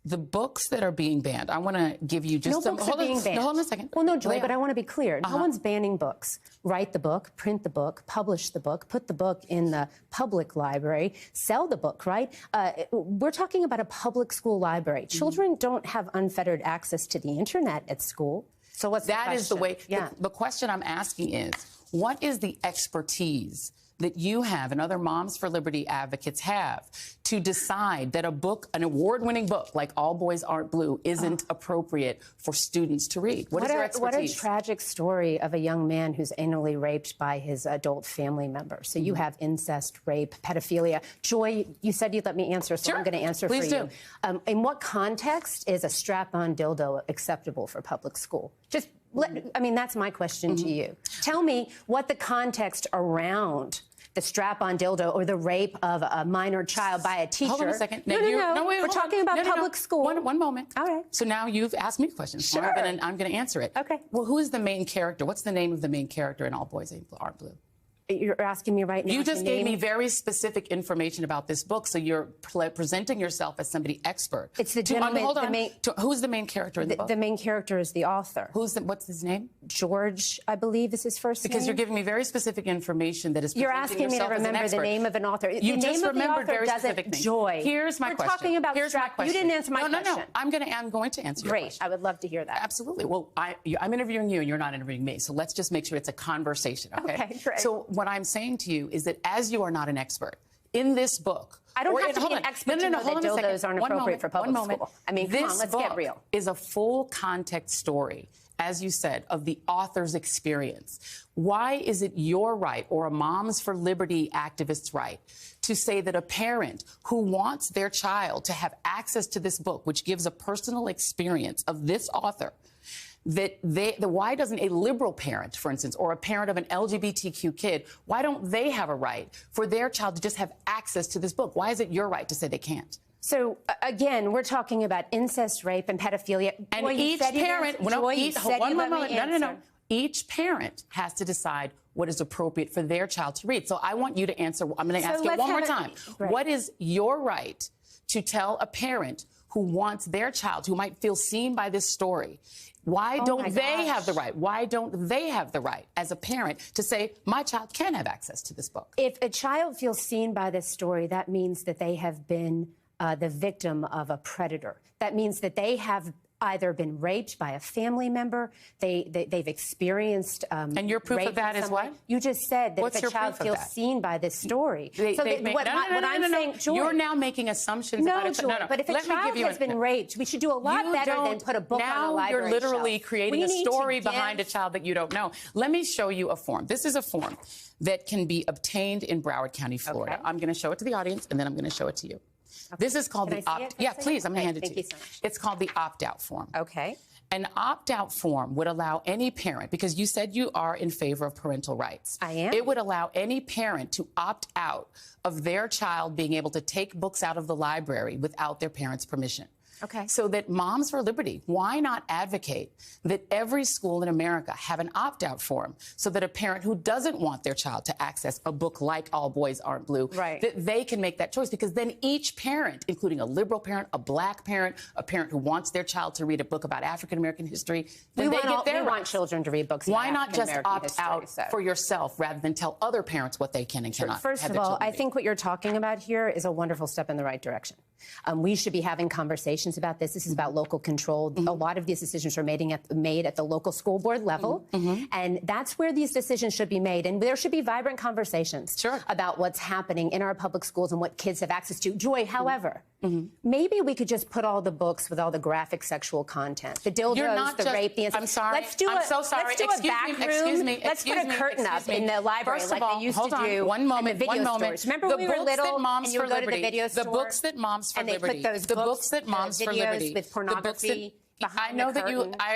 The books that are being banned, I want to give you just some... Books are being banned. No, hold on a second. Well, no, Joy, but I want to be clear. No one's banning books. Write the book, print the book, publish the book, put the book in the public library, sell the book, right? We're talking about a public school library. Children don't have unfettered access to the internet at school. So what's that the question? Is the way... Yeah. The question I'm asking is, what is the expertise that you have and other Moms for Liberty advocates have to decide that a book, an award-winning book like All Boys Aren't Blue, isn't appropriate for students to read? What is your expertise? What a tragic story of a young man who's anally raped by his adult family member. So you have incest, rape, pedophilia. Joy, you said you'd let me answer, so I'm going to answer Please for you. In what context is a strap-on dildo acceptable for public school? Just, I mean, that's my question to you. Tell me what the context around the strap-on dildo or the rape of a minor child by a teacher. Hold on a second. No, wait, we're talking about public school. One moment. All right. So now you've asked me questions. Sure. I'm going to answer it. Okay. Well, who is the main character? What's the name of the main character in All Boys Aren't Blue? You're asking me right now. You just gave me very specific information about this book, so you're presenting yourself as somebody expert. It's the gentleman. Hold on. Who's the main character in the book? The main character is the author. What's his name? George, I believe, is his first name. Because you're giving me very specific information that is presenting You're asking me to remember the name of an author. You the just name remembered of the author very specific doesn't names. Joy. Here's my question. We're talking about Here's my question. You didn't answer my question. No. I'm going to answer your question. Great. I would love to hear that. Absolutely. Well, I'm interviewing you and you're not interviewing me. So let's just make sure it's a conversation, okay? Okay, great. So what I'm saying to you is that as you are not an expert, in this book... I don't have to be an expert to know that dildos aren't appropriate for public school. I mean, come on, let's get real. This book is a full context story, as you said, of the author's experience. Why is it your right, or a Moms for Liberty activist's right, to say that a parent who wants their child to have access to this book, which gives a personal experience of this author, why doesn't a liberal parent, for instance, or a parent of an LGBTQ kid, why don't they have a right for their child to just have access to this book? Why is it your right to say they can't? So, again, we're talking about incest, rape, and pedophilia. And each parent... Each parent has to decide what is appropriate for their child to read. So I want you to answer. I'm going to ask you one more time. Right. What is your right to tell a parent who wants their child, who might feel seen by this story, why don't they have the right? Why don't they have the right as a parent to say, my child can have access to this book? If a child feels seen by this story, that means that they have been the victim of a predator. That means that they have either been raped by a family member, they've experienced and your proof of that is what? You just said that if a child feels seen by this story. What I'm saying, Joy, you're now making assumptions about it. Joy, but if a child has been raped, we should do a lot better than put a book on a library You're literally shelf. creating a story behind a child that you don't know. Let me show you a form. This is a form that can be obtained in Broward County, Florida. Okay. I'm going to show it to the audience, and then I'm going to show it to you. Okay. This is called the opt. Yeah, please. I'm going to hand it to you. Thank you so much. It's called the opt-out form. Okay. An opt-out form would allow any parent, because you said you are in favor of parental rights. I am. It would allow any parent to opt out of their child being able to take books out of the library without their parents' permission. Okay. So that Moms for Liberty, why not advocate that every school in America have an opt-out form so that a parent who doesn't want their child to access a book like All Boys Aren't Blue, that they can make that choice? Because then each parent, including a liberal parent, a black parent, a parent who wants their child to read a book about African-American history, then they get their rights. We want children to read books Why about not just opt history, out for yourself rather than tell other parents what they can and cannot? First of all, I think what you're talking about here is a wonderful step in the right direction. We should be having conversations about this. This is about local control. A lot of these decisions are made at the local school board level, and that's where these decisions should be made. And there should be vibrant conversations about what's happening in our public schools and what kids have access to. Joy, however, maybe we could just put all the books with all the graphic sexual content, the dildos, the rape, the incest. I'm sorry. I'm so sorry. Let's do a back room. Let's put a curtain up in the library like they used to do. One moment. In the video stores. Remember when we were little and you would go to the video store? The books that Moms for Liberty. The books that Moms for Liberty. With pornography. I know that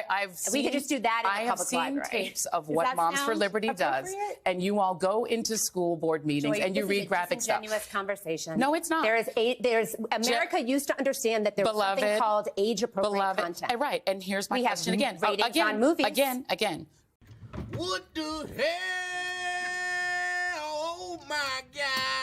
I've seen. We could just do that in the public library. I have seen tapes of what Moms for Liberty does, and you all go into school board meetings and you read graphic stuff. Disingenuous conversation. No, it's not. America used to understand that there's something called age-appropriate content. Right, and here's my question again. Ratings on movies. Again. What the hell? Oh my God!